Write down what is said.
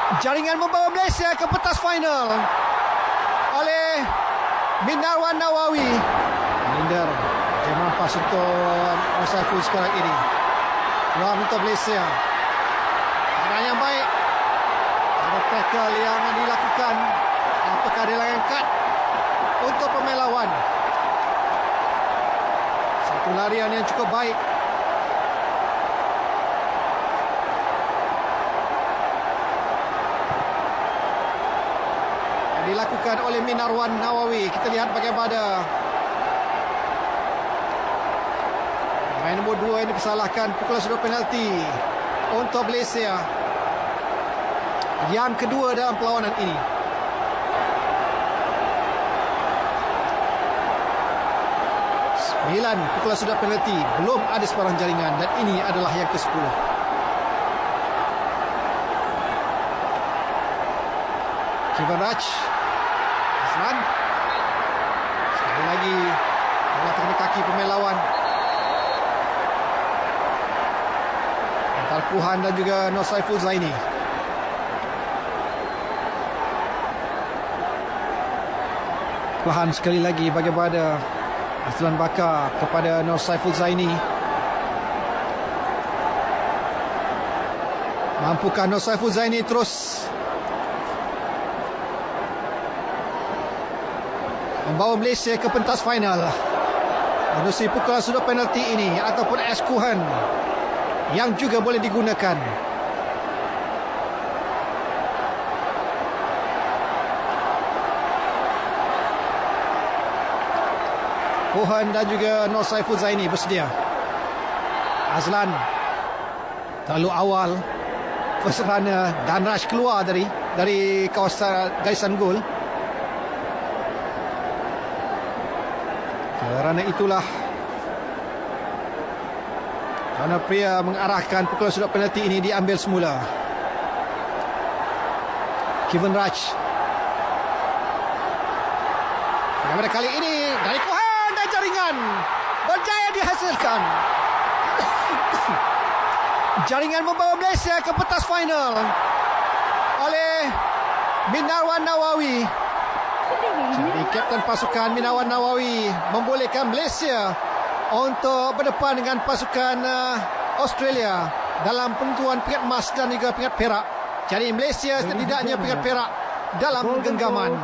Jaringan membawa Malaysia ke pentas final oleh Minarwan Nawawi. Linder dia merampas untuk Saiful sekarang ini. Peluang untuk Malaysia. Keadaan yang baik. Ada tackle yang dilakukan. Apakah dia layan kad untuk pemain lawan? Satu larian yang cukup baik. Yang dilakukan oleh Minarwan Nawawi. Kita lihat bagaimana pemain nombor 2 ini dipersalahkan pukulan sudut penalti untuk Malaysia. Yang kedua dalam perlawanan ini. Sembilan pukulan sudut penalti, belum ada sebarang jaringan dan ini adalah yang ke-10. Kevin Raj, Azlan, sekali lagi bola terkena kaki pemain lawan. Antara Puhan dan juga Nur Saiful Zaini. Puhan sekali lagi bagaimana Azlan Bakar kepada Nur Saiful Zaini. Mampukah Nur Saiful Zaini terus membawa Malaysia ke pentas final? Menerusi pukulan sudut penalti ini ataupun eskuhan yang juga boleh digunakan. Puhan dan juga Nur Saiful Zaini bersedia. Azlan terlalu awal first runner dan rush keluar dari kawasan garisan gol. Kerana itulah kerana pria mengarahkan pukulan sudut penalti ini diambil semula. Kevin Raj. Pada kali ini dari Puhan. Jaringan berjaya dihasilkan. Jaringan membawa Malaysia ke pentas final oleh Minarwan Nawawi. Jadi kapten pasukan Minarwan Nawawi membolehkan Malaysia untuk berdepan dengan pasukan Australia dalam penentuan pingat emas dan juga pingat perak. Jadi Malaysia setidaknya pingat perak dalam genggaman.